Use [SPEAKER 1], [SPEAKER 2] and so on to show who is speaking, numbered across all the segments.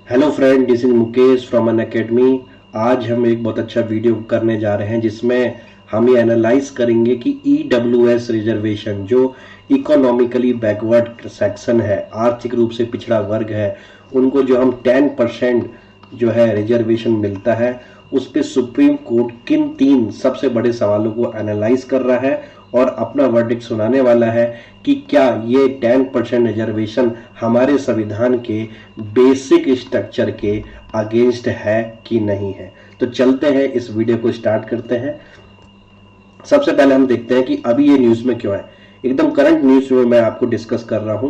[SPEAKER 1] Hello friend, this is Mukesh from Unacademy. आज हम एक बहुत अच्छा वीडियो करने जा रहे हैं जिसमें हम ये एनालाइज करेंगे कि EWS रिजर्वेशन जो इकोनॉमिकली बैकवर्ड सेक्शन है, आर्थिक रूप से पिछड़ा वर्ग है, उनको जो हम 10% जो है रिजर्वेशन मिलता है, उस पे सुप्रीम कोर्ट किन तीन सबसे बड़े सवालों को एनालाइज कर रहा है और अपना वर्डिक्ट सुनाने वाला है कि क्या ये 10% रिजर्वेशन हमारे संविधान के बेसिक स्ट्रक्चर के अगेंस्ट है कि नहीं है। तो चलते हैं, इस वीडियो को स्टार्ट करते हैं। सबसे पहले हम देखते हैं कि अभी ये न्यूज में क्यों है। एकदम करंट न्यूज में मैं आपको डिस्कस कर रहा हूं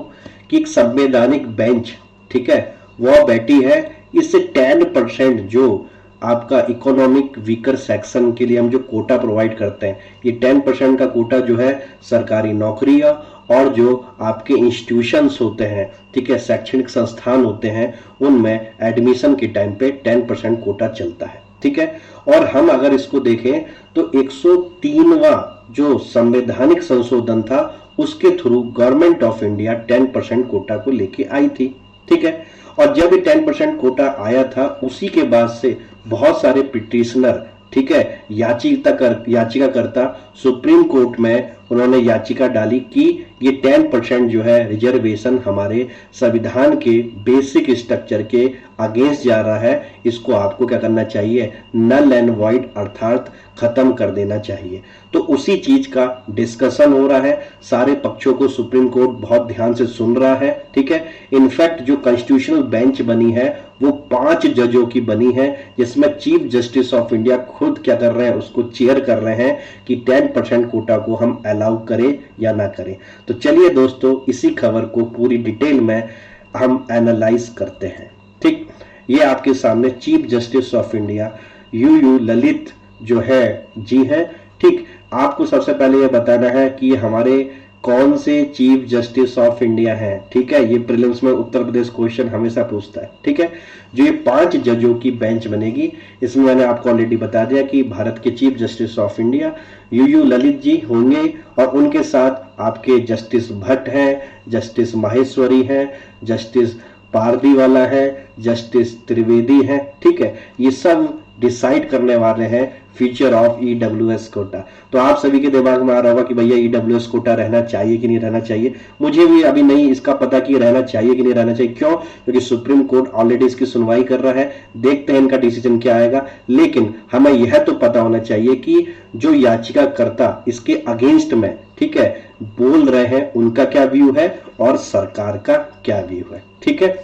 [SPEAKER 1] कि एक संवैधानिक बेंच, ठीक है, वह बैठी है। इससे 10% जो आपका इकोनॉमिक वीकर सेक्शन के लिए हम जो कोटा प्रोवाइड करते हैं, ये 10% का कोटा जो है सरकारी नौकरियां और जो आपके इंस्टीट्यूशंस होते हैं, ठीक है, शैक्षणिक संस्थान होते हैं, उनमें एडमिशन के टाइम पे 10% कोटा चलता है, ठीक है। और हम अगर इसको देखें तो 103वां जो संवैधानिक संशोधन था, उसके through government of India 10% quota को लेके आई थी, ठीक है। और जब ये 10% कोटा आया था, उसी के बाद से बहुत सारे पिटिशनर, ठीक है, याचिकाकर्ता सुप्रीम कोर्ट में उन्होंने याचिका डाली कि ये 10% जो है रिजर्वेशन हमारे संविधान के बेसिक स्ट्रक्चर के अगेंस्ट जा रहा है, इसको आपको क्या करना चाहिए, नल एंड वॉइड अर्थात खत्म कर देना चाहिए। तो उसी चीज का डिस्कशन हो रहा है, सारे पक्षों को सुप्रीम कोर्ट बहुत ध्यान से सुन रहा है, ठीक है। इनफैक्ट जो कॉन्स्टिट्यूशनल बेंच बनी है वो 5 जजों की बनी है, जिसमें चीफ जस्टिस ऑफ इंडिया खुद क्या कर रहे हैं, उसको चेयर कर रहे हैं कि 10% कोटा को हम अलाउ करें या ना करें। तो चलिए दोस्तों, इसी खबर को पूरी डिटेल में हम एनालाइज करते हैं, ठीक। ये आपके सामने chief justice of India U Lalit जो है जी है, ठीक। आपको सबसे पहले ये बताना है कि हमारे कौन से चीफ जस्टिस ऑफ इंडिया हैं, ठीक है। ये प्रीलिम्स में उत्तर प्रदेश क्वेश्चन हमेशा पूछता है, ठीक है। जो ये 5 जजों की बेंच बनेगी, इसमें मैंने आपको ऑलरेडी बता दिया कि भारत के chief justice of India U Lalit ji होंगे और उनके साथ आपके जस्टिस भट्ट हैं, जस्टिस माहेश्वरी हैं, जस्टिस पारदीवाला है, जस्टिस त्रिवेदी है, ठीक है। ये सब डिसाइड करने वाले हैं फ्यूचर ऑफ EWS कोटा। तो आप सभी के दिमाग में आ रहा होगा कि भैया EWS कोटा रहना चाहिए कि नहीं रहना चाहिए। मुझे भी अभी नहीं इसका पता कि रहना चाहिए कि नहीं रहना चाहिए। क्यों? क्योंकि सुप्रीम कोर्ट ऑलरेडी इसकी सुनवाई कर रहा है, देखते हैं इनका डिसीजन क्या आएगा। लेकिन हमें यह तो पता होना चाहिए कि जो याचिकाकर्ता इसके अगेंस्ट में, ठीक है, बोल रहे हैं, उनका क्या व्यू है और सरकार का क्या व्यू है, ठीक है।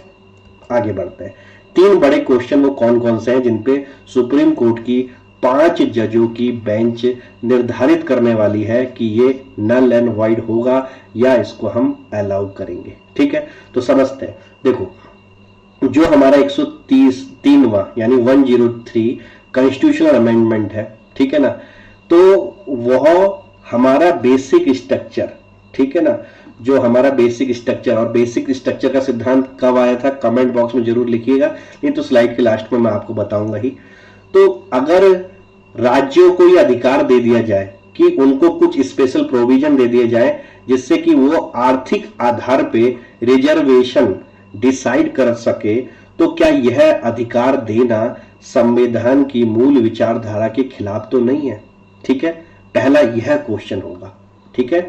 [SPEAKER 1] आगे बढ़ते हैं। 3 बड़े क्वेश्चन वो कौन कौन से हैं जिनपे सुप्रीम कोर्ट की 5 जजों की बेंच निर्धारित करने वाली है कि ये नल एंड वाइड होगा या इसको हम अलाउ करेंगे, ठीक है। तो समझते हैं। देखो, जो हमारा 133वां यानी 103 कॉन्स्टिट्यूशनल अमेंडमेंट है, ठीक है ना, तो वह हमारा बेसिक स्ट्रक्चर, ठीक है ना, जो हमारा बेसिक स्ट्रक्चर, और बेसिक स्ट्रक्चर का सिद्धांत कब आया था कमेंट बॉक्स में जरूर लिखिएगा, नहीं तो स्लाइड के लास्ट में मैं आपको बताऊंगा ही। तो अगर राज्यों को यह अधिकार दे दिया जाए कि उनको कुछ स्पेशल प्रोविजन दे दिए जाए जिससे कि वो आर्थिक आधार पे रिजर्वेशन डिसाइड कर सके, तो क्या यह अधिकार देना संविधान की मूल विचारधारा के खिलाफ तो नहीं है, ठीक है। पहला यह क्वेश्चन होगा, ठीक है।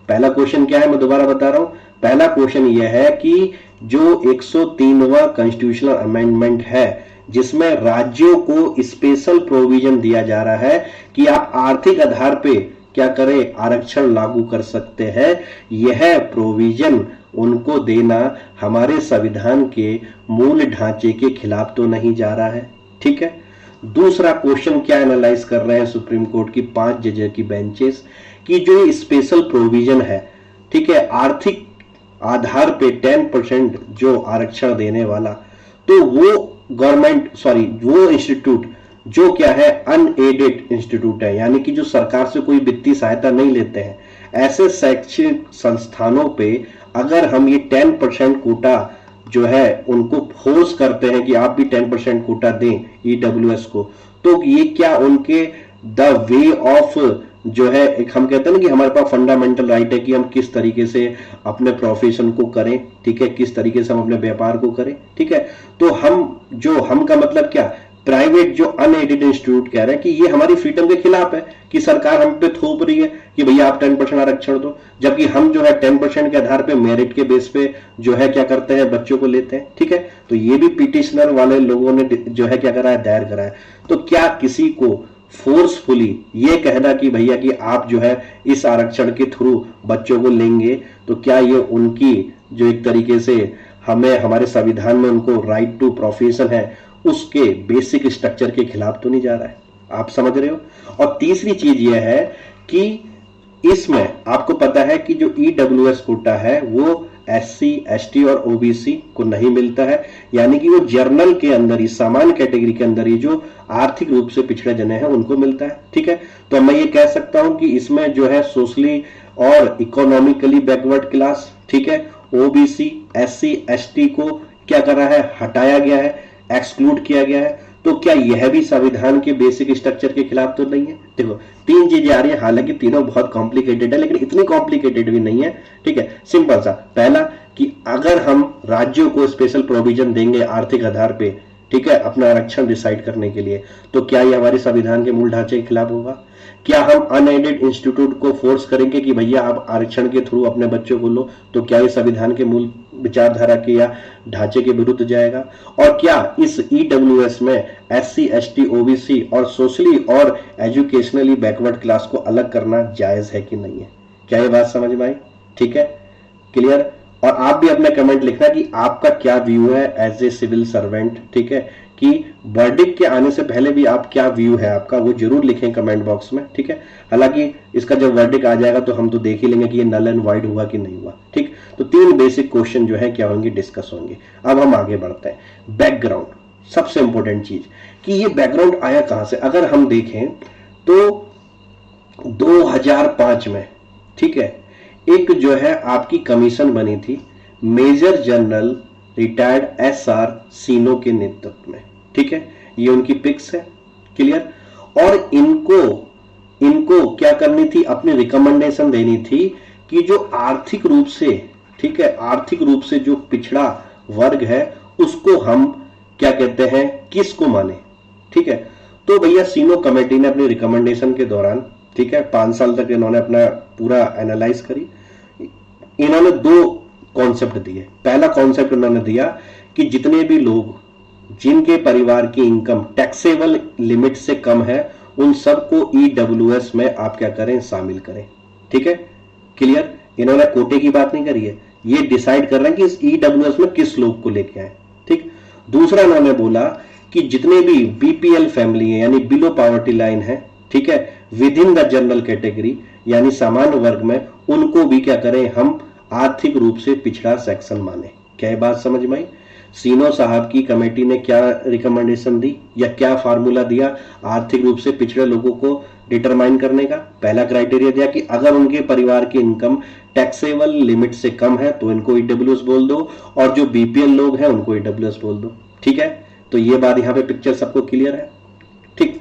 [SPEAKER 1] पहला क्वेश्चन क्या है, मैं दोबारा बता रहा हूं। पहला क्वेश्चन यह है कि जो 103वां कॉन्स्टिट्यूशनल अमेंडमेंट है, जिसमें राज्यों को स्पेशल प्रोविजन दिया जा रहा है कि आप आर्थिक आधार पे क्या करें, आरक्षण लागू कर सकते हैं, यह प्रोविजन उनको देना हमारे संविधान के मूल ढांचे के खिलाफ तो नहीं जा रहा है, ठीक है। दूसरा क्वेश्चन क्या एनालाइज कर रहे हैं सुप्रीम कोर्ट की 5 जज की बेंचेस, कि जो स्पेशल प्रोविजन है, ठीक है, आर्थिक आधार पे 10% जो आरक्षण देने वाला, तो वो वो इंस्टीट्यूट जो क्या है अनएडेड इंस्टीट्यूट है, यानी कि जो सरकार से कोई वित्तीय सहायता नहीं लेते हैं, ऐसे शैक्षिक संस्थानों पे अगर हम ये 10% कोटा जो है उनको फोर्स करते हैं कि आप भी 10% कोटा दें EWS को, तो ये क्या उनके द वे ऑफ जो है एक हम कहते हैं ना कि हमारे पास फंडामेंटल राइट है कि हम किस तरीके से अपने प्रोफेशन को करें, ठीक है, किस तरीके से हम अपने व्यापार को करें, ठीक है। तो हम का मतलब क्या, प्राइवेट जो अनएडेड इंस्टीट्यूट कह रहे हैं कि ये हमारी फ्रीडम के खिलाफ है कि सरकार हम पे थोप रही है कि भैया आप 10% आरक्षण दो, जबकि हम जो है 10% के आधार पे मेरिट के बेस पे जो है क्या करते हैं, बच्चों को लेते हैं, ठीक है। तो ये भी पिटिशनर वाले लोगों ने जो है क्या करा है, दायर करा है। तो क्या किसी को फोर्सफुली ये कहना कि भैया कि आप जो है इस आरक्षण के थ्रू बच्चों को लेंगे, तो क्या ये उनकी जो एक तरीके से हमें हमारे संविधान में उनको राइट टू प्रोफेशन है उसके बेसिक स्ट्रक्चर के खिलाफ तो नहीं जा रहा है? आप समझ रहे हो। और तीसरी चीज यह है कि इसमें आपको पता है कि जो ईडब्ल्यूएस कोटा है वो एससी, एसटी और ओबीसी को नहीं मिलता है, यानी कि वो जर्नल के अंदर ही, सामान्य कैटेगरी के अंदर ही जो आर्थिक रूप से पिछड़े जने हैं उनको मिलता है, ठीक है। तो मैं ये कह सकता हूं कि इसमें जो है सोशली और इकोनॉमिकली बैकवर्ड क्लास, ठीक है, ओबीसी, एससी, एसटी को क्या कर रहा है, हटाया गया है, एक्सक्लूड किया गया है। तो क्या यह भी संविधान के बेसिक स्ट्रक्चर के खिलाफ तो नहीं है? देखो तीन चीजें आ रही है, हालांकि तीनों बहुत कॉम्प्लिकेटेड है लेकिन इतनी कॉम्प्लिकेटेड भी नहीं है, ठीक है। सिंपल सा, पहला कि अगर हम राज्यों को स्पेशल प्रोविजन देंगे आर्थिक आधार पे, ठीक है, अपना आरक्षण डिसाइड करने के लिए, तो क्या यह हमारे संविधान के मूल ढांचे के खिलाफ होगा? क्या हम अनएडेड इंस्टीट्यूट को फोर्स करेंगे कि भैया आप आरक्षण के थ्रू अपने बच्चों को लो, तो क्या ये संविधान के मूल विचारधारा के या ढांचे के विरुद्ध जाएगा? और क्या इस ईडब्ल्यूएस में एससी, एसटी, ओबीसी और सोशली और एजुकेशनली बैकवर्ड क्लास को अलग करना जायज है कि नहीं है? क्या ये बात समझ में आई? ठीक है, क्लियर। और आप भी अपने कमेंट लिखना कि आपका क्या व्यू है एज ए सिविल सर्वेंट, ठीक है, कि वर्डिक्ट के आने से पहले भी आप क्या व्यू है आपका, वो जरूर लिखें कमेंट बॉक्स में, ठीक है। हालांकि इसका जब वर्डिक्ट आ जाएगा तो हम तो देख ही लेंगे कि ये नल एंड वाइड हुआ कि नहीं हुआ, ठीक। तो तीन बेसिक क्वेश्चन जो है क्या होंगे, डिस्कस होंगे। अब हम आगे बढ़ते हैं। बैकग्राउंड, सबसे इंपॉर्टेंट चीज कि ये बैकग्राउंड आया कहां से। अगर हम देखें तो 2005 में, ठीक है, एक जो है आपकी कमीशन बनी थी मेजर जनरल रिटायर्ड एसआर सीनो के नेतृत्व में, ठीक है, ये उनकी पिक्स है, क्लियर। और इनको क्या करनी थी, अपनी रिकमेंडेशन देनी थी कि जो आर्थिक रूप से, ठीक है, आर्थिक रूप से जो पिछड़ा वर्ग है उसको हम क्या कहते हैं, किसको माने, ठीक है। तो भैया सीनो कमेटी ने अपनी रिकमेंडेशन के दौरान, ठीक है, 5 साल तक इन्होंने अपना पूरा एनालाइज करी। इन्होंने 2 कॉन्सेप्ट दिए। पहला कॉन्सेप्ट उन्होंने दिया कि जितने भी लोग जिनके परिवार की इनकम टैक्सेबल लिमिट से कम है उन सबको ईडब्ल्यूएस में आप क्या करें, शामिल करें, ठीक है, क्लियर। इन्होंने कोटे की बात नहीं करी है, ये डिसाइड कर रहे हैं कि इस ईडब्ल्यूएस में किस लोग को लेके आए, ठीक। दूसरा इन्होंने बोला कि जितने भी बीपीएल फैमिली है यानी बिलो पॉवर्टी लाइन है, ठीक है, with in the general category यानी सामान्य वर्ग में, उनको भी क्या करें, हम आर्थिक रूप से पिछड़ा सेक्शन माने। क्या बात समझ में आई? सीनो साहब की कमेटी ने क्या रिकमेंडेशन दी या क्या फार्मूला दिया आर्थिक रूप से पिछड़े लोगों को डिटरमाइन करने का? पहला क्राइटेरिया दिया कि अगर उनके परिवार की इनकम टैक्सेबल लिमिट से कम है तो इनको ईडब्ल्यूएस बोल दो, और जो बीपीएल लोग हैं उनको ईडब्ल्यूएस बोल दो, ठीक है। तो ये बात यहां पे पिक्चर सबको क्लियर है, ठीक।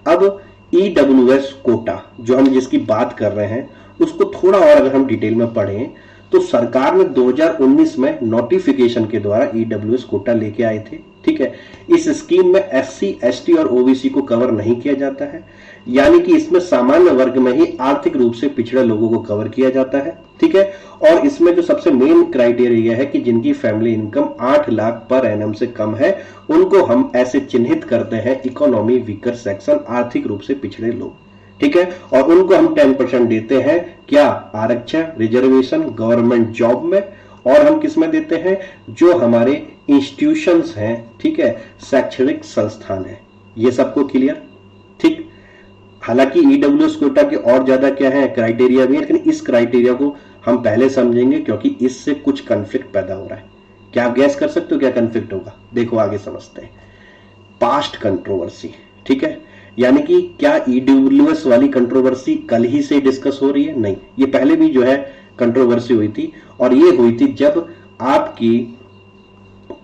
[SPEAKER 1] अब ईडब्ल्यूएस कोटा जो हम जिसकी बात कर रहे हैं उसको थोड़ा और अगर हम डिटेल में पढ़ें तो सरकार ने 2019 में नोटिफिकेशन के द्वारा ईडब्ल्यूएस कोटा लेके आए थे, ठीक है। इस स्कीम में एससी, एसटी और ओबीसी को कवर नहीं किया जाता है, यानी कि इसमें सामान्य वर्ग में ही आर्थिक रूप से पिछड़े लोगों को कवर किया जाता है, ठीक है। और इसमें जो सबसे मेन क्राइटेरिया है कि जिनकी family income 8 lakh per annum से कम है उनको हम ऐसे चिन्हित करते हैं इकोनॉमी वीकर सेक्शन, आर्थिक रूप से पिछड़े लोग, ठीक है। और उनको हम 10% देते हैं, क्या, आरक्षण, रिजर्वेशन गवर्नमेंट जॉब में, और हम किस में देते हैं, जो हमारे इंस्टीट्यूशंस हैं, ठीक है, शैक्षणिक संस्थान है। ये सबको क्लियर, ठीक। हालांकि ईडब्ल्यूएस कोटा के और ज्यादा क्या है क्राइटेरिया भी है, लेकिन इस क्राइटेरिया को हम पहले समझेंगे क्योंकि इससे कुछ कंफ्लिक्ट पैदा हो रहा है। क्या आप गैस कर सकते हो क्या कंफ्लिक्ट होगा? देखो आगे समझते हैं। पास्ट कंट्रोवर्सी, ठीक है, यानी कि क्या ईडब्ल्यूएस वाली कंट्रोवर्सी कल ही से डिस्कस हो रही है? नहीं, ये पहले भी जो है कंट्रोवर्सी हुई थी, और ये हुई थी जब आपकी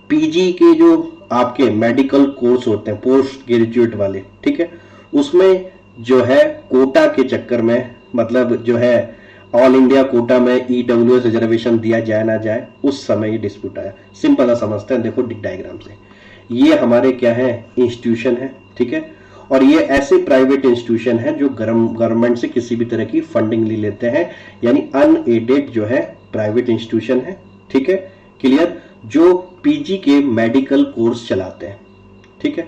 [SPEAKER 1] पीजी के जो आपके मेडिकल कोर्स होते हैं पोस्ट ग्रेजुएट वाले, ठीक है, उसमें जो है कोटा के चक्कर में, मतलब जो है ऑल इंडिया कोटा में ईडब्ल्यूएस रिजर्वेशन दिया जाए ना जाए, उस समय ये डिस्प्यूट आया। सिंपल सा समझते हैं, देखो डायग्राम से, ये हमारे क्या है, इंस्टीट्यूशन है, ठीक है, और ये ऐसे प्राइवेट इंस्टीट्यूशन है जो गवर्नमेंट से किसी भी तरह की फंडिंग ले लेते हैं, यानी अनएडेड जो है प्राइवेट इंस्टीट्यूशन है, ठीक है, क्लियर, जो पीजी के मेडिकल कोर्स चलाते हैं, ठीक है।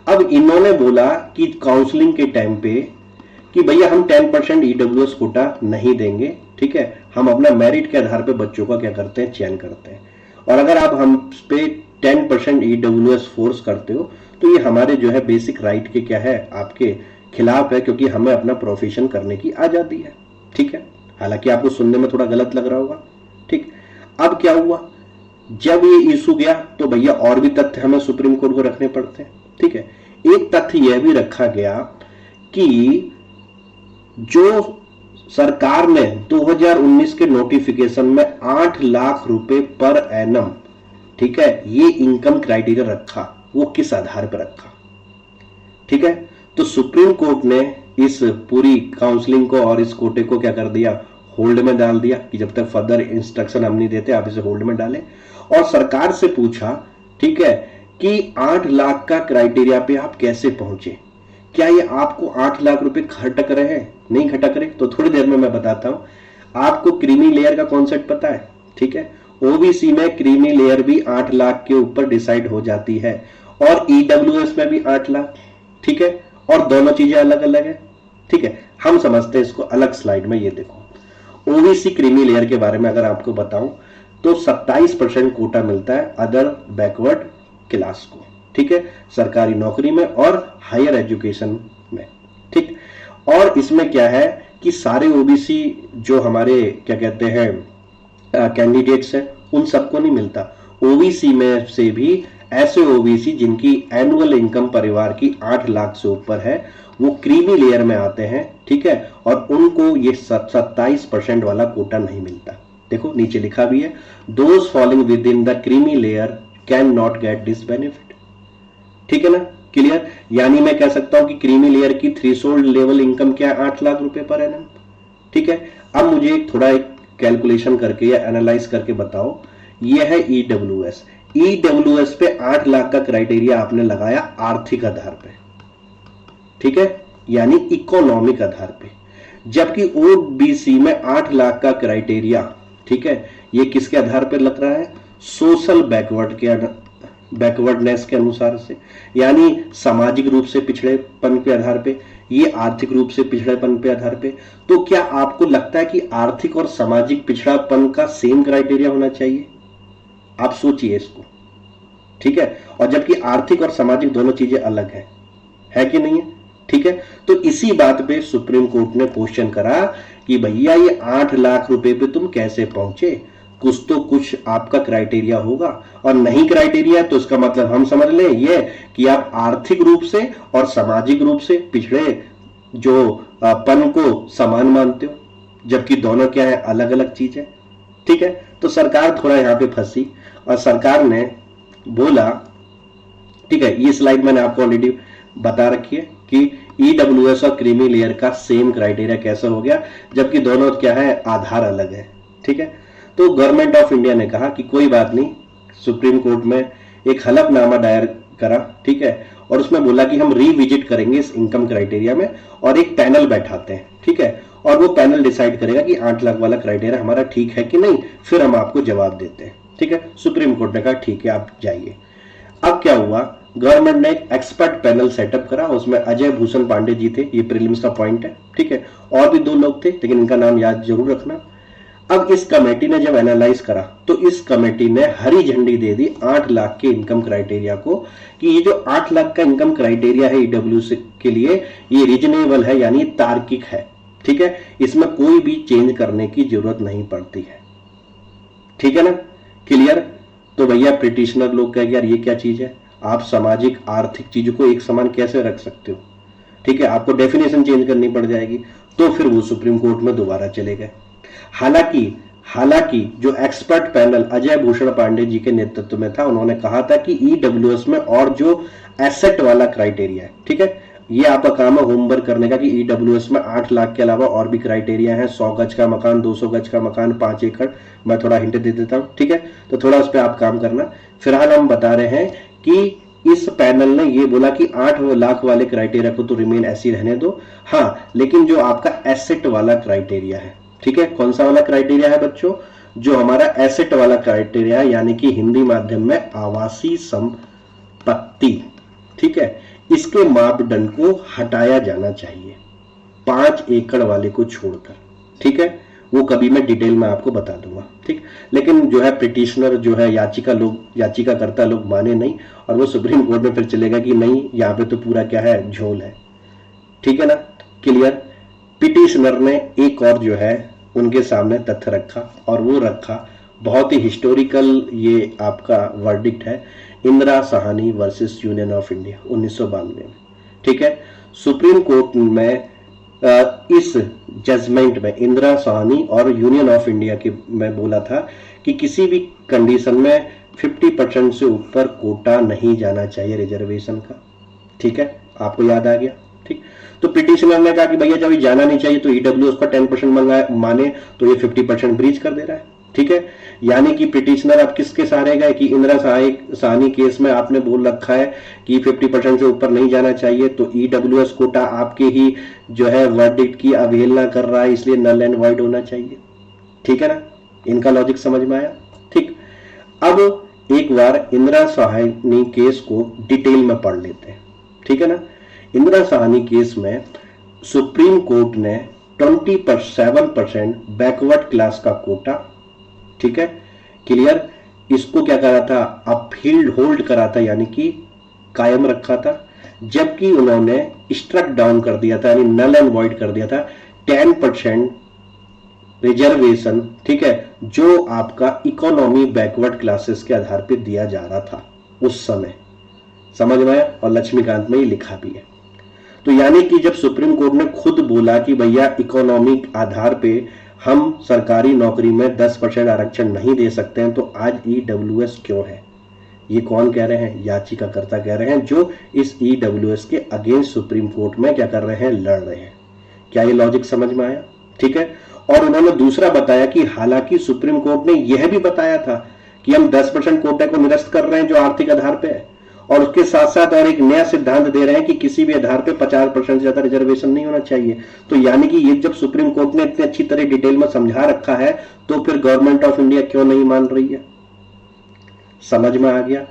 [SPEAKER 1] अब इन्होंने बोला कि काउंसलिंग के टाइम पे कि भैया हम 10% ईडब्ल्यूएस कोटा नहीं देंगे, ठीक है, हम अपना मेरिट के आधार पे बच्चों का क्या करते हैं, चयन करते हैं, और अगर आप हम पे 10% ईडब्ल्यूएस फोर्स करते हो तो ये हमारे जो है बेसिक राइट के क्या है, आपके खिलाफ है, क्योंकि हमें अपना प्रोफेशन करने की आजादी है, ठीक है। हालांकि आपको सुनने में थोड़ा गलत लग रहा होगा, ठीक। अब क्या हुआ, जब ये इशू गया तो भैया और भी तथ्य हमें सुप्रीम कोर्ट को रखने पड़ते हैं, ठीक है। एक तथ्य यह भी रखा गया कि जो सरकार ने 2019 के नोटिफिकेशन में 8 लाख रुपए पर एनम, ठीक है, ये इनकम क्राइटेरिया रखा, वो किस आधार पर रखा, ठीक है। तो सुप्रीम कोर्ट ने इस पूरी काउंसलिंग को और इस कोटे को क्या कर दिया, होल्ड में डाल दिया कि जब तक फर्दर इंस्ट्रक्शन हम नहीं देते आप इसे होल्ड में डालें, और सरकार से पूछा, ठीक है, कि 8 लाख का क्राइटेरिया पे आप कैसे पहुंचे, क्या ये आपको 8 लाख रुपए खटक रहे हैं, नहीं खटक रहे, तो थोड़ी देर में मैं बताता हूं। आपको क्रीमी लेयर का कॉन्सेप्ट पता है, ठीक है, ओबीसी में क्रीमी लेयर भी 8 लाख के ऊपर डिसाइड हो जाती है, और ईडब्ल्यूएस में भी 8 लाख, ठीक है, और दोनों चीजें अलग अलग है, ठीक है। हम समझते हैं इसको अलग स्लाइड में। ये देखो ओबीसी क्रीमी लेयर के बारे में अगर आपको बताऊं तो 27% कोटा मिलता है अदर बैकवर्ड क्लास को, ठीक है, सरकारी नौकरी में और हायर एजुकेशन में, ठीक। और इसमें क्या है कि सारे ओबीसी जो हमारे क्या कहते हैं कैंडिडेट्स हैं उन सबको नहीं मिलता, ओबीसी में से भी ऐसे ओबीसी जिनकी एनुअल इनकम परिवार की 8 लाख से ऊपर है वो क्रीमी लेयर में आते हैं, ठीक है, और उनको ये 27% वाला कोटा नहीं मिलता। देखो नीचे लिखा भी है, those following with in the creamy layer can not get this benefit, ठीक है ना, क्लियर। यानी मैं कह सकता हूं कि क्रीमी लेयर की थ्रेशोल्ड लेवल इनकम क्या है, 8 लाख रुपए पर एनम, ठीक है। अब मुझे थोड़ा एक कैलकुलेशन करके या एनालाइज करके बताओ, ये है ईडब्ल्यूएस, ईडब्ल्यूएस पे 8 लाख का क्राइटेरिया आपने लगाया आर्थिक आधार पे, ठीक है, यानी इकोनॉमिक आधार पे, जबकि ओबीसी में 8 लाख का क्राइटेरिया, ठीक है, ये किसके आधार पर लग रहा है, सोशल बैकवर्डनेस के अनुसार से, यानी सामाजिक रूप से पिछड़ेपन के आधार पे, ये आर्थिक रूप से पिछड़ेपन पे आधार पे। तो क्या आपको लगता है कि आर्थिक और सामाजिक पिछड़ापन का सेम क्राइटेरिया होना चाहिए? आप सोचिए इसको, ठीक है, और जबकि आर्थिक और सामाजिक दोनों चीजें अलग है कि नहीं है, ठीक है। तो इसी बात पे सुप्रीम कोर्ट ने क्वेश्चन करा कि भैया ये 8 लाख रुपए पे तुम कैसे पहुंचे, कुछ तो कुछ आपका क्राइटेरिया होगा, और नहीं क्राइटेरिया तो इसका मतलब हम समझ लें ये कि आप आर्थिक रूप से और सामाजिक रूप से पिछड़े जो पन को समान मानते हो, जबकि दोनों क्या है, अलग अलग चीज है, ठीक है। तो सरकार थोड़ा यहां पे फंसी और सरकार ने बोला, ठीक है, ये स्लाइड मैंने आपको ऑलरेडी बता रखी है कि ईडब्ल्यूएस और क्रीमी लेयर का सेम क्राइटेरिया कैसे हो गया, जबकि दोनों क्या है, आधार अलग है, ठीक है। तो गवर्नमेंट ऑफ इंडिया ने कहा कि कोई बात नहीं, सुप्रीम कोर्ट में एक हलफनामा दायर करा, ठीक है, और उसमें बोला कि हम रिविजिट करेंगे इस इनकम क्राइटेरिया में और एक पैनल बैठाते हैं, ठीक है, और वो पैनल डिसाइड करेगा कि 8 लाख वाला क्राइटेरिया हमारा ठीक है कि नहीं, फिर हम आपको जवाब देते हैं, ठीक है। सुप्रीम कोर्ट ने कहा ठीक है आप जाइए। अब क्या हुआ, गवर्नमेंट ने एक एक्सपर्ट पैनल सेटअप करा, उसमें अजय भूषण पांडे जी थे, ये प्रीलिम्स का पॉइंट है, ठीक है, और भी 2 लोग थे लेकिन इनका नाम याद जरूर रखना। अब इस कमेटी ने जब एनालाइज करा तो इस कमेटी ने हरी झंडी दे दी 8 लाख के इनकम क्राइटेरिया को, कि ये जो 8 लाख का इनकम क्राइटेरिया है ईडब्ल्यूएस के लिए, ये रीजनेबल है, यानी तार्किक है, ठीक है, इसमें कोई भी चेंज करने की जरूरत नहीं पड़ती है, ठीक है ना, क्लियर। तो भैया पिटिशनर लोग कह यार ये क्या चीज है, आप सामाजिक आर्थिक चीजों को एक समान कैसे रख सकते हो, ठीक है, आपको डेफिनेशन चेंज करनी पड़ जाएगी। तो फिर वो सुप्रीम कोर्ट में दोबारा चले गए। हालांकि जो एक्सपर्ट पैनल अजय भूषण पांडे जी के नेतृत्व में था, उन्होंने कहा था कि ईडब्ल्यूएस में और जो एसेट वाला क्राइटेरिया है, ठीक है, ये आपका काम है होमवर्क करने का कि ईडब्ल्यूएस में 8 लाख के अलावा और भी क्राइटेरिया है। 100 गज का मकान, 200 गज का मकान, 5 एकड़, मैं थोड़ा हिंट दे देता हूँ, ठीक है। तो थोड़ा उस पर आप काम करना। फिलहाल हम बता रहे हैं कि इस पैनल ने ये बोला कि 8 लाख वाले क्राइटेरिया को तो रिमेन ऐसे ही रहने दो, हाँ, लेकिन जो आपका एसेट वाला क्राइटेरिया है, ठीक है, कौन सा वाला क्राइटेरिया है बच्चों, जो हमारा एसेट वाला क्राइटेरिया है, यानी कि हिंदी माध्यम में आवासीय संपत्ति, ठीक है, इसके मापदंड को हटाया जाना चाहिए 5 एकड़ वाले को छोड़कर, ठीक है। वो कभी मैं डिटेल में आपको बता दूंगा, ठीक। लेकिन जो है पिटिशनर जो है याचिकाकर्ता लोग माने नहीं, और वो सुप्रीम कोर्ट में फिर चलेगा कि नहीं यहाँ पे तो पूरा क्या है, झोल है, ठीक है ना, क्लियर। पिटिशनर ने एक और जो है उनके सामने तथ्य रखा, और वो रखा बहुत ही हिस्टोरिकल, ये आपका वर्डिक्ट है, Indira Sahni versus union of India 1992 में, ठीक है। सुप्रीम कोर्ट में इस जजमेंट में इंदिरा साहनी और यूनियन ऑफ इंडिया के में बोला था कि किसी भी कंडीशन में 50% से ऊपर कोटा नहीं जाना चाहिए रिजर्वेशन का, ठीक है, आपको याद आ गया, ठीक। तो पिटिशनर ने कहा कि भैया जब ये जाना नहीं चाहिए तो ईडब्ल्यूएस का 10% माने तो ये 50% ब्रीच कर दे रहा है, ठीक है। यानी कि पिटिशनर अब किसके सहारे गए कि इंदिरा साहनी केस में आपने बोल रखा है कि 50% से ऊपर नहीं जाना चाहिए, तो ईडब्ल्यूएस कोटा आपके ही जो है वर्डिक्ट की अवहेलना कर रहा है, इसलिए नल एंड वॉइड होना चाहिए, ठीक है ना। इनका लॉजिक समझ में आया, ठीक। अब एक बार इंदिरा साहनी केस को डिटेल में पढ़ लेते हैं, ठीक है ना। इंदिरा साहनी केस में सुप्रीम कोर्ट ने 27% बैकवर्ड क्लास का कोटा, ठीक है, क्लियर, इसको क्या करा था, अपहील्ड होल्ड करा था, यानी कि कायम रखा था, जबकि उन्होंने स्ट्रक डाउन कर दिया था, यानी नल एंड वॉइड कर दिया था 10% रिजर्वेशन, ठीक है, जो आपका इकोनॉमी बैकवर्ड क्लासेस के आधार पर दिया जा रहा था उस समय, समझ में आया। और लक्ष्मीकांत में ये लिखा भी है। तो यानी कि जब सुप्रीम कोर्ट ने खुद बोला कि भैया इकोनॉमिक आधार पे हम सरकारी नौकरी में 10% आरक्षण नहीं दे सकते हैं, तो आज ईडब्ल्यूएस क्यों है, ये कौन कह रहे हैं, याचिकाकर्ता कह रहे हैं, जो इस ईडब्ल्यूएस के अगेंस्ट सुप्रीम कोर्ट में क्या कर रहे हैं, लड़ रहे हैं। क्या ये लॉजिक समझ में आया, ठीक है। और उन्होंने दूसरा बताया कि हालांकि सुप्रीम कोर्ट ने यह भी बताया था कि हम 10% कोटे को निरस्त कर रहे हैं जो आर्थिक आधार पे है, और उसके साथ साथ और एक नया सिद्धांत दे रहे हैं कि किसी भी आधार पे 50% से ज्यादा रिजर्वेशन नहीं होना चाहिए। तो यानी कि ये जब सुप्रीम कोर्ट ने इतनी अच्छी तरह डिटेल में समझा रखा है, तो फिर गवर्नमेंट ऑफ इंडिया क्यों नहीं मान रही है, समझ में आ गया।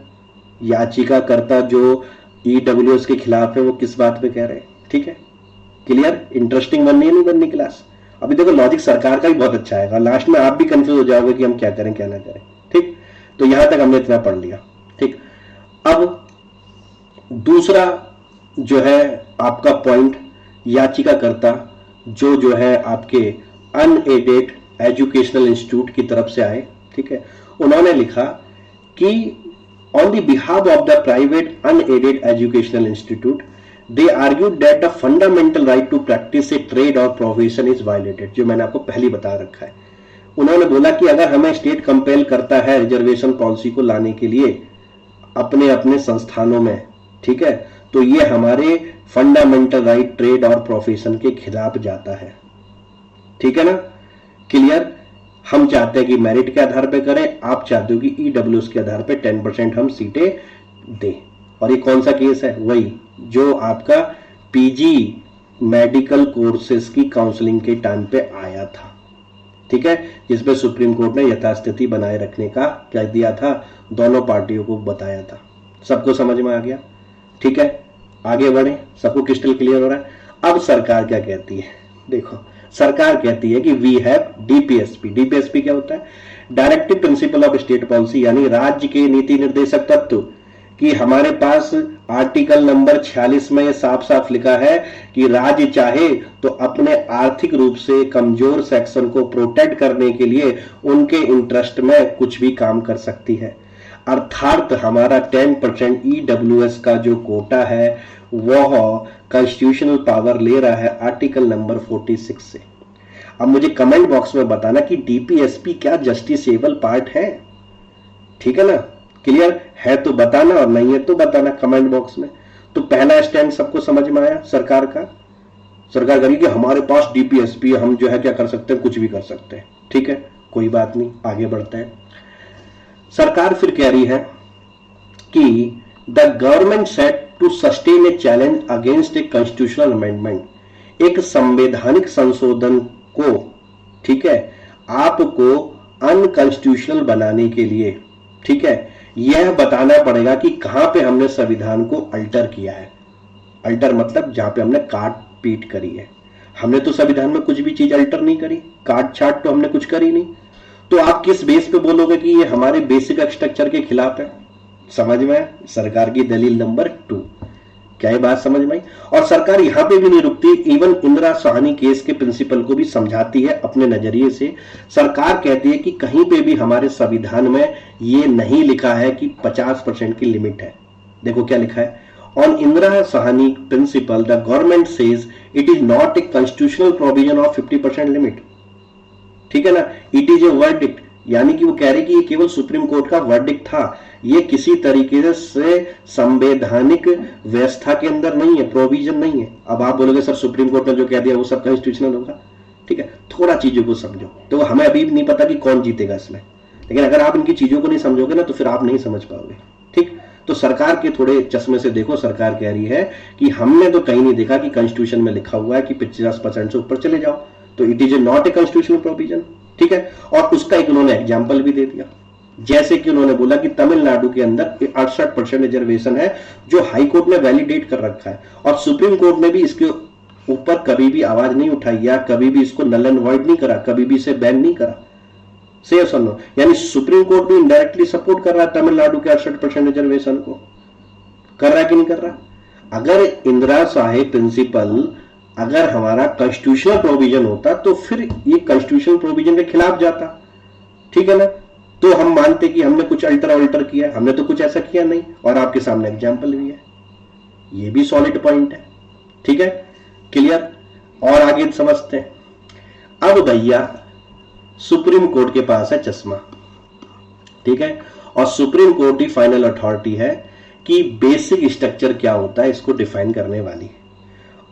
[SPEAKER 1] याचिकाकर्ता जो ईडब्ल्यूएस के खिलाफ है वो किस बात पे कह रहे हैं, ठीक है, क्लियर। इंटरेस्टिंग बननी है नहीं बननी क्लास। अभी देखो लॉजिक सरकार का भी बहुत अच्छा आएगा, लास्ट में आप भी कंफ्यूज हो जाओगे कि हम क्या करें क्या ना करें, ठीक। तो यहां तक हमने इतना पढ़ लिया, ठीक। अब दूसरा जो है आपका पॉइंट, याचिकाकर्ता जो है आपके अनएडेड एजुकेशनल इंस्टीट्यूट की तरफ से आए, ठीक है, उन्होंने लिखा कि on the behalf of the private unaided educational institute they argued that the fundamental right to practice a trade और प्रोफेशन इज वायलेटेड, जो मैंने आपको पहले बता रखा है। उन्होंने बोला कि अगर हमें स्टेट कंपेल करता है रिजर्वेशन पॉलिसी को लाने के लिए अपने अपने संस्थानों में, ठीक है, तो ये हमारे फंडामेंटल राइट ट्रेड और प्रोफेशन के खिलाफ जाता है, ठीक है ना, क्लियर। हम चाहते हैं कि मेरिट के आधार पे करें, आप चाहते हो कि ईडब्ल्यूएस के आधार पे 10% हम सीटें दें। और ये कौन सा केस है, वही जो आपका पीजी मेडिकल कोर्सेज की काउंसलिंग के टाइम पे आया था, ठीक है, जिसमें सुप्रीम कोर्ट ने यथास्थिति बनाए रखने का क्या दिया था, दोनों पार्टियों को बताया था। सबको समझ में आ गया, ठीक है, आगे बढ़े, सबको क्रिस्टल क्लियर हो रहा है। अब सरकार क्या कहती है, देखो सरकार कहती है कि वी हैव डीपीएसपी। डीपीएसपी क्या होता है, directive principle of state policy, यानी राज्य के नीति निर्देशक तत्व, कि हमारे पास आर्टिकल नंबर 46 में ये साफ साफ लिखा है कि राज्य चाहे तो अपने आर्थिक रूप से कमजोर सेक्शन को प्रोटेक्ट करने के लिए उनके इंटरेस्ट में कुछ भी काम कर सकती है। अर्थात हमारा 10% ईडब्ल्यूएस का जो कोटा है वह कॉन्स्टिट्यूशनल पावर ले रहा है आर्टिकल नंबर 46 से। अब मुझे कमेंट बॉक्स में बताना कि डीपीएसपी क्या जस्टिसेबल पार्ट है, ठीक है ना, क्लियर है तो बताना और नहीं है तो बताना कमेंट बॉक्स में। तो पहला स्टैंड सबको समझ में आया सरकार का। सरकार कह रही कि हमारे पास डीपीएसपी, हम जो है क्या कर सकते हैं, कुछ भी कर सकते हैं। ठीक है, कोई बात नहीं, आगे बढ़ते हैं। सरकार फिर कह रही है कि the government set to sustain a challenge against a constitutional amendment. एक संवैधानिक संशोधन को, ठीक है, आपको अनकॉन्स्टिट्यूशनल बनाने के लिए, ठीक है, यह बताना पड़ेगा कि कहां पे हमने संविधान को अल्टर किया है। अल्टर मतलब जहां पे हमने काट पीट करी है। हमने तो संविधान में कुछ भी चीज अल्टर नहीं करी, काट छाट तो हमने कुछ करी नहीं। तो आप किस बेस पे बोलोगे कि ये हमारे बेसिक स्ट्रक्चर के खिलाफ है? समझ में आया? सरकार की दलील नंबर 2। क्या ये बात समझ में आई? और सरकार यहां पे भी नहीं रुकती, इवन इंदिरा साहनी केस के प्रिंसिपल को भी समझाती है अपने नजरिए से। सरकार कहती है कि कहीं पे भी हमारे संविधान में ये नहीं लिखा है कि 50% की लिमिट है। देखो क्या लिखा है, on Indira Sawhney principle the government says it is not a constitutional provision of 50% limit. ठीक है ना, इट इज ए वर्डिक्ट, यानी कि वो कह रहे कि ये केवल सुप्रीम कोर्ट का वर्डिक्ट था, ये किसी तरीके से संवैधानिक व्यवस्था के अंदर नहीं है, प्रोविजन नहीं है। अब आप बोलोगे सर सुप्रीम कोर्ट ने जो कह दिया वो सब कॉन्स्टिट्यूशनल होगा। ठीक है, थोड़ा चीजों को समझो। तो हमें अभी भी नहीं पता कि कौन जीतेगा इसमें, लेकिन अगर आप इनकी चीजों को नहीं समझोगे ना तो फिर आप नहीं समझ पाओगे। ठीक, तो सरकार के थोड़े चश्मे से देखो। सरकार कह रही है कि हमने तो कहीं नहीं देखा कि कॉन्स्टिट्यूशन में लिखा हुआ है कि 50% से ऊपर चले जाओ, तो it is a not a constitutional provision. ठीक है, और उसका एक उन्होंने एग्जाम्पल भी दे दिया, जैसे कि उन्होंने बोला कि तमिलनाडु के अंदर 68% रिजर्वेशन है जो हाई कोर्ट ने वैलिडेट कर रखा है, और सुप्रीम कोर्ट ने भी इसके ऊपर कभी भी आवाज नहीं उठाई या कभी भी इसको नल एंड वॉइड नहीं करा, कभी भी इसे बैन नहीं करा। से या सुनो, यानी सुप्रीम कोर्ट भी इनडायरेक्टली सपोर्ट कर रहा है तमिलनाडु के 68% रिजर्वेशन को। कर रहा है कि नहीं कर रहा? अगर इंदिरा साहनी प्रिंसिपल अगर हमारा कॉन्स्टिट्यूशनल प्रोविजन होता तो फिर ये कॉन्स्टिट्यूशनल प्रोविजन के खिलाफ जाता। ठीक है ना, तो हम मानते कि हमने कुछ अल्टर किया, हमने तो कुछ ऐसा किया नहीं, और आपके सामने एग्जाम्पल भी है। ये भी सॉलिड पॉइंट है। ठीक है, क्लियर? और आगे समझते हैं। अब भैया सुप्रीम कोर्ट के पास है चश्मा। ठीक है, और सुप्रीम कोर्ट ही फाइनल अथॉरिटी है कि बेसिक स्ट्रक्चर क्या होता है इसको डिफाइन करने वाली।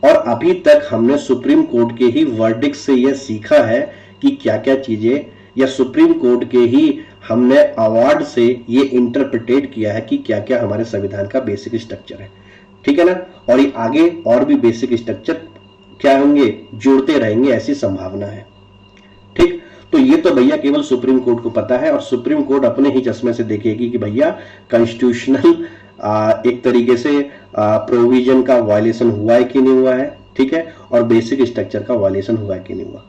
[SPEAKER 1] और अभी तक हमने सुप्रीम कोर्ट के ही वर्डिक्ट से यह सीखा है कि क्या क्या चीजें, या सुप्रीम कोर्ट के ही हमने अवार्ड से ये इंटरप्रिटेट किया है कि क्या क्या हमारे संविधान का बेसिक स्ट्रक्चर है। ठीक है ना, और ये आगे और भी बेसिक स्ट्रक्चर क्या होंगे, जुड़ते रहेंगे, ऐसी संभावना है। ठीक, तो ये तो भैया केवल सुप्रीम कोर्ट को पता है, और सुप्रीम कोर्ट अपने ही चश्मे से देखेगी कि भैया कॉन्स्टिट्यूशनल एक तरीके से प्रोविजन का वायलेशन हुआ है कि नहीं हुआ है। ठीक है, और बेसिक स्ट्रक्चर का वायलेशन हुआ है कि नहीं हुआ।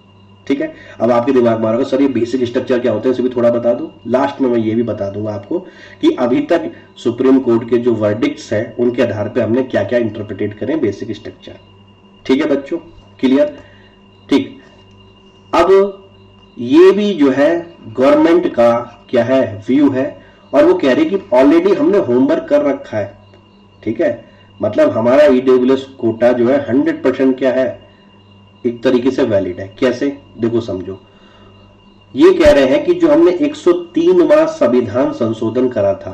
[SPEAKER 1] ठीक है, अब आपके दिमाग में आ रहा होगा सर ये बेसिक स्ट्रक्चर क्या होते हैं, इसे भी थोड़ा बता दो। लास्ट में मैं ये भी बता दूंगा आपको कि अभी तक सुप्रीम कोर्ट के जो वर्डिक्ट्स हैं उनके आधार पे हमने क्या क्या इंटरप्रिटेट करें बेसिक स्ट्रक्चर। ठीक है बच्चों, क्लियर? ठीक, अब ये भी जो है गवर्नमेंट का क्या है व्यू है, और वो कह रही कि ऑलरेडी हमने होमवर्क कर रखा है। ठीक है, मतलब हमारा ईडब्ल्यूएस कोटा जो है 100% क्या है, एक तरीके से वैलिड है। कैसे, देखो समझो। ये कह रहे हैं कि जो हमने 103वां संविधान संशोधन करा था,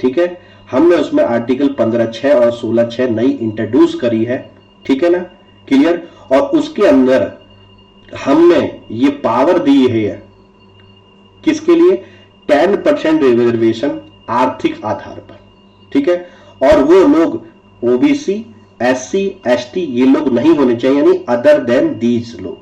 [SPEAKER 1] ठीक है, हमने उसमें आर्टिकल 15(6) और 16(6) नई इंट्रोड्यूस करी है। ठीक है ना, क्लियर? और उसके अंदर हमने ये पावर दी है किसके लिए, 10% रिजर्वेशन आर्थिक आधार पर। ठीक है, और वो लोग ओबीसी, एससी, एसटी ये लोग नहीं होने चाहिए, यानी अदर देन दीज लोग।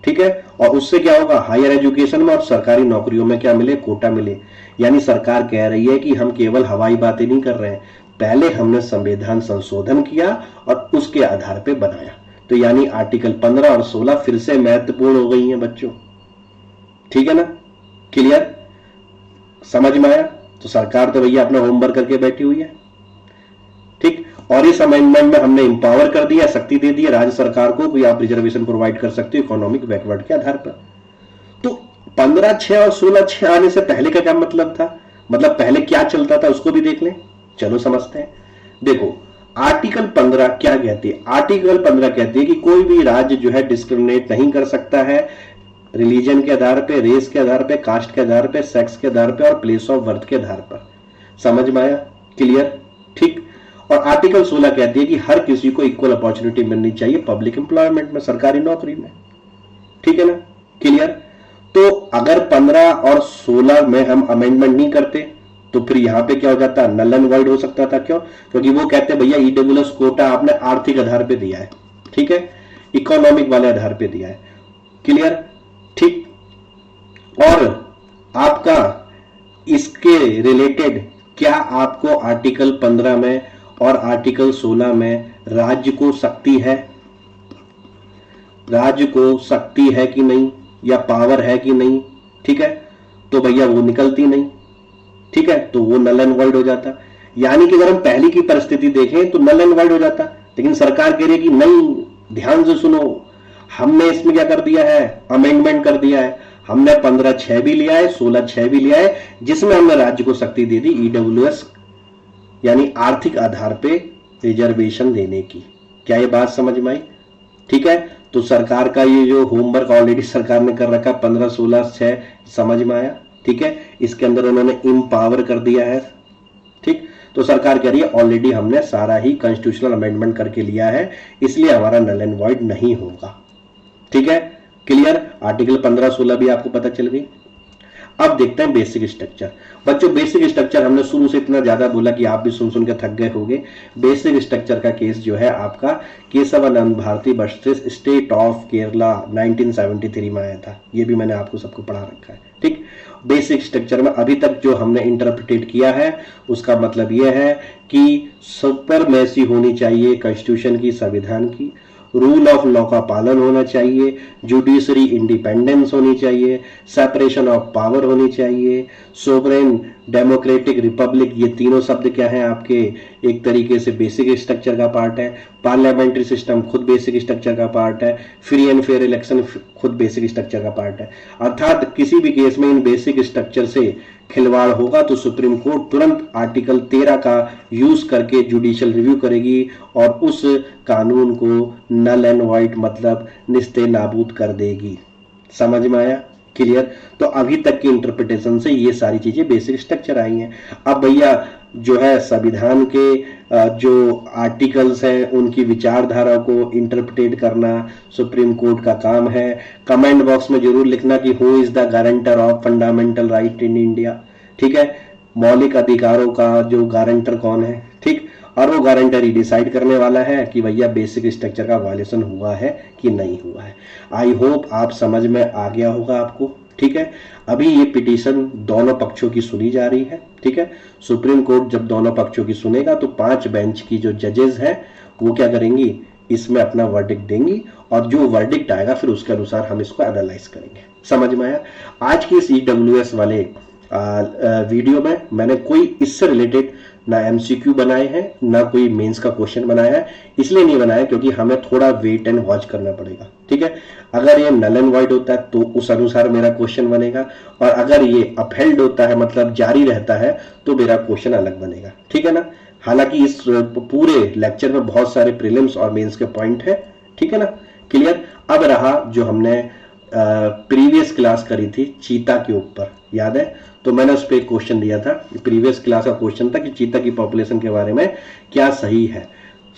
[SPEAKER 1] ठीक है, और उससे क्या होगा, हायर एजुकेशन में और सरकारी नौकरियों में क्या मिले, कोटा मिले। यानी सरकार कह रही है कि हम केवल हवाई बातें नहीं कर रहे हैं, पहले हमने संविधान संशोधन किया और उसके आधार पर बनाया। तो यानी आर्टिकल 15 और 16 फिर से महत्वपूर्ण हो गई हैं बच्चों। ठीक है ना, क्लियर? समझ में आया? तो सरकार तो भैया अपना होमवर्क करके बैठी हुई है। ठीक, और इस अमेंडमेंट में हमने इंपावर कर दिया, शक्ति दे दी राज्य सरकार को कि आप रिजर्वेशन प्रोवाइड कर सकते हो इकोनॉमिक बैकवर्ड के आधार पर। तो 15(6) और 16(6) आने से पहले का क्या मतलब था, मतलब पहले क्या चलता था उसको भी देख लें। चलो समझते हैं। देखो आर्टिकल 15 क्या कहती है, आर्टिकल 15 कहती है कि कोई भी राज्य जो है डिस्क्रिमिनेट नहीं कर सकता है रिलीजन के आधार पे, रेस के आधार पे, कास्ट के आधार पे, सेक्स के आधार पे और प्लेस ऑफ बर्थ के आधार पर। समझ में आया? क्लियर? ठीक, और आर्टिकल 16 कहती है कि हर किसी को इक्वल अपॉर्चुनिटी मिलनी चाहिए पब्लिक एम्प्लॉयमेंट में, सरकारी नौकरी में। ठीक है ना, क्लियर। तो अगर 15 और 16 में हम अमेंडमेंट नहीं करते तो फिर यहां पे क्या हो जाता, नल एंड वॉइड हो सकता था। क्यों? क्योंकि वो कहते हैं भैया ईडब्ल्यूएस कोटा आपने आर्थिक आधार पे दिया है, ठीक है, इकोनॉमिक वाले आधार पे दिया है। क्लियर, ठीक। और आपका इसके रिलेटेड क्या आपको आर्टिकल 15 में और आर्टिकल 16 में राज्य को शक्ति है, राज्य को शक्ति है कि नहीं, या पावर है कि नहीं? ठीक है, तो भैया वो निकलती नहीं। ठीक है, तो वो नल एंड वॉइड हो जाता। यानी कि अगर हम पहली की परिस्थिति देखें तो नल एंड वॉइड हो जाता, लेकिन सरकार कह रही है कि नहीं, ध्यान से सुनो, हमने इसमें क्या कर दिया है, अमेंडमेंट कर दिया है। हमने 15(6) भी लिया है, 16(6) भी लिया है, जिसमें हमने राज्य को शक्ति दे दी ईडब्ल्यूएस यानी आर्थिक आधार पे रिजर्वेशन देने की। क्या ये बात समझ में आई? ठीक है, तो सरकार का ये जो होमवर्क ऑलरेडी सरकार ने कर रखा 15, 16, 6 समझ में आया। ठीक है, इसके अंदर उन्होंने इम्पावर कर दिया है। ठीक, तो सरकार कह रही है ऑलरेडी हमने सारा ही कॉन्स्टिट्यूशनल अमेंडमेंट करके लिया है, इसलिए हमारा नल एंड वॉइड नहीं होगा। ठीक है, क्लियर। आर्टिकल 15, 16 भी आपको पता चल गई। अब देखते हैं बेसिक स्ट्रक्चर। बच्चों बेसिक स्ट्रक्चर हमने शुरू से इतना ज्यादा बोला कि आप भी सुन सुन के थक गए होंगे। बेसिक स्ट्रक्चर का केस जो है आपका Kesavananda Bharati versus state of Kerala 1973 में आया था। ये भी मैंने आपको सबको पढ़ा रखा है। ठीक, बेसिक स्ट्रक्चर में अभी तक जो हमने इंटरप्रिटेट किया है उसका मतलब यह है कि सुपरमेसी होनी चाहिए कॉन्स्टिट्यूशन की, संविधान की, रूल ऑफ लॉ का पालन होना चाहिए, जुडिशरी इंडिपेंडेंस होनी चाहिए, सेपरेशन ऑफ पावर होनी चाहिए, सोवरेन डेमोक्रेटिक रिपब्लिक, ये तीनों शब्द क्या हैं आपके एक तरीके से बेसिक स्ट्रक्चर का पार्ट है। पार्लियामेंट्री सिस्टम खुद बेसिक स्ट्रक्चर का पार्ट है। फ्री एंड फेयर इलेक्शन खुद बेसिक स्ट्रक्चर का पार्ट है। अर्थात किसी भी केस में इन बेसिक स्ट्रक्चर से खिलवाड़ होगा तो सुप्रीम कोर्ट तुरंत आर्टिकल 13 का यूज करके जुडिशियल रिव्यू करेगी और उस कानून को नल एंड वॉइड मतलब निस्ते नाबूद कर देगी। समझ में आया? क्लियर। तो अभी तक की इंटरप्रिटेशन से ये सारी चीजें बेसिक स्ट्रक्चर आई हैं। अब भैया जो है संविधान के जो आर्टिकल्स हैं उनकी विचारधारा को इंटरप्रेट करना सुप्रीम कोर्ट का काम है। कमेंट बॉक्स में जरूर लिखना कि who is the guarantor of fundamental right in India. ठीक है, मौलिक अधिकारों का जो गारंटर कौन है। ठीक, और वो गारंटर ही डिसाइड करने वाला है कि भैया बेसिक स्ट्रक्चर का वायलेशन हुआ है कि नहीं हुआ है। आई होप आप समझ में आ गया होगा आपको। ठीक है, अभी ये पिटीशन दोनों पक्षों की सुनी जा रही है। ठीक है, सुप्रीम कोर्ट जब दोनों पक्षों की सुनेगा तो 5 बेंच की जो जजेस हैं वो क्या करेंगी, इसमें अपना वर्डिक्ट देंगी और जो वर्डिक्ट आएगा फिर उसके अनुसार हम इसको एनालाइज करेंगे। समझ में आया? आज की इस ईडब्ल्यूएस वाले वीडियो में मैंने कोई इससे रिलेटेड ना एमसीक्यू बनाए हैं ना कोई मेंस का क्वेश्चन बनाया है। इसलिए नहीं बनाया क्योंकि हमें थोड़ा वेट एंड वॉच करना पड़ेगा। ठीक है, अगर ये नल एंड वॉइड होता है तो उस अनुसार मेरा क्वेश्चन बनेगा, और अगर ये अपहेल्ड होता है मतलब जारी रहता है तो मेरा क्वेश्चन अलग बनेगा। ठीक है ना। हालांकि इस पूरे लेक्चर में बहुत सारे प्रीलिम्स और मेंस के पॉइंट है। ठीक है ना, क्लियर। अब रहा जो हमने प्रीवियस क्लास करी थी चीता के ऊपर, याद है? तो मैंने उस पर एक क्वेश्चन दिया था। प्रीवियस क्लास का क्वेश्चन था कि चीता की पॉपुलेशन के बारे में क्या सही है।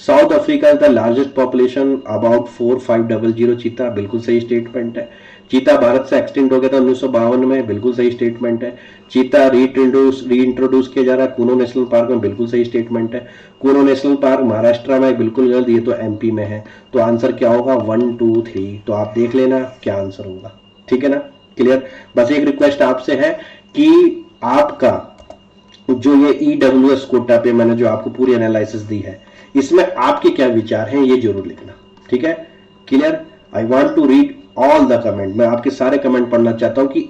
[SPEAKER 1] South Africa is the largest population, about 4500 चीता, बिल्कुल सही स्टेटमेंट है। चीता भारत से एक्सटिंक्ट हो गया था 1952 में, बिल्कुल सही स्टेटमेंट है। चीता रीइंट्रोड्यूस किया जा रहा है कूनो नेशनल पार्क में, बिल्कुल सही स्टेटमेंट है। कूनो नेशनल पार्क महाराष्ट्र में, बिल्कुल गलत, ये तो एमपी में है। तो आंसर क्या होगा 1, 2, 3। तो आप देख लेना क्या आंसर होगा। ठीक है ना, क्लियर। बस एक रिक्वेस्ट आपसे है कि आपका जो ये ईडब्ल्यूएस कोटा पे मैंने जो आपको पूरी एनालिसिस दी है इसमें आपके क्या विचार हैं ये जरूर लिखना। ठीक है, clear. I want to read all the comment. मैं आपके सारे कमेंट पढ़ना चाहता हूं कि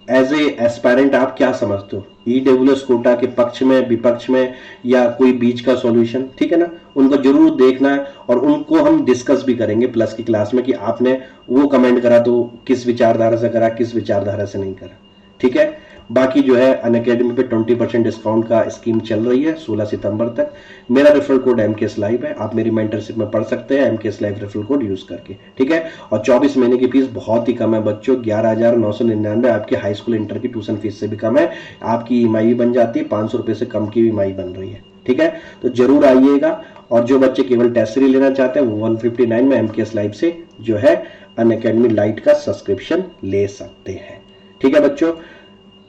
[SPEAKER 1] एज ए एस्पायरेंट आप क्या समझते हो, ईडब्ल्यूएस कोटा के पक्ष में, विपक्ष में, या कोई बीच का सॉल्यूशन। ठीक है ना, उनको जरूर देखना है और उनको हम डिस्कस भी करेंगे प्लस की क्लास में कि आपने वो कमेंट करा तो किस विचारधारा से करा, किस विचारधारा से नहीं करा। ठीक है, बाकी जो है अनअकैडमी पे 20% डिस्काउंट का स्कीम चल रही है 16 सितंबर तक। मेरा रेफरल कोड MKS लाइव है, आप मेरी मेंटरशिप में पढ़ सकते हैं MKS live referral code use करके। ठीक है, और 24 महीने की फीस बहुत ही कम है बच्चों, 11,999 आपके हाई स्कूल इंटर की ट्यूशन फीस से भी कम है। आपकी EMI भी बन जाती है, 500 रुपए से कम की EMI बन रही है। ठीक है, तो जरूर आइएगा। और जो बच्चे केवल टेस्ट सीरीज लेना चाहते हैं वो 159 में MKS लाइव से जो है अनअकैडमी लाइट का सब्सक्रिप्शन ले सकते हैं। ठीक है बच्चों,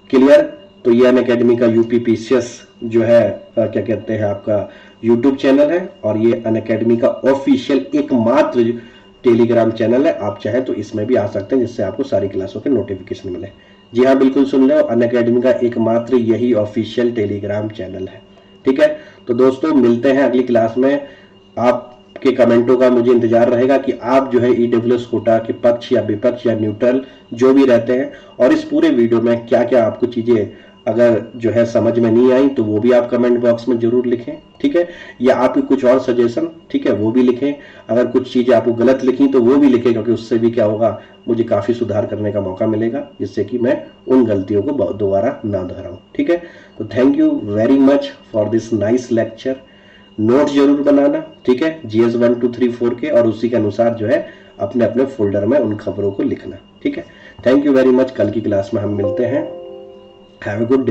[SPEAKER 1] क्लियर। तो ये अनअकैडमी का UPPCS जो है क्या कहते हैं आपका यूट्यूब चैनल है, और ये अनअकैडमी का ऑफिशियल एकमात्र टेलीग्राम चैनल है। आप चाहे तो इसमें भी आ सकते हैं, जिससे आपको सारी क्लासों के नोटिफिकेशन मिले। जी हाँ, बिल्कुल सुन रहे हो, अनअकैडमी का एकमात्र यही ऑफिशियल टेलीग्राम चैनल है। ठीक है, तो दोस्तों मिलते हैं अगली क्लास में। आपके कमेंटों का मुझे इंतजार रहेगा कि आप जो है EWS कोटा के पक्ष या विपक्ष या न्यूट्रल जो भी रहते हैं, और इस पूरे वीडियो में क्या क्या आपको चीजें अगर जो है समझ में नहीं आई तो वो भी आप कमेंट बॉक्स में जरूर लिखें। ठीक है, या आपकी कुछ और सजेशन, ठीक है, वो भी लिखें। अगर कुछ चीजें आपको गलत लिखी तो वो भी लिखें, क्योंकि उससे भी क्या होगा, मुझे काफी सुधार करने का मौका मिलेगा, जिससे कि मैं उन गलतियों को दोबारा ना दोहराऊं। ठीक है, तो thank you very much for this nice lecture. Note जरूर बनाना, ठीक है, GS 1 2 3 4 के, और उसी के अनुसार जो है अपने अपने फोल्डर में उन खबरों को लिखना। ठीक है, थैंक यू वेरी मच। कल की क्लास में हम मिलते हैं। Have a good day.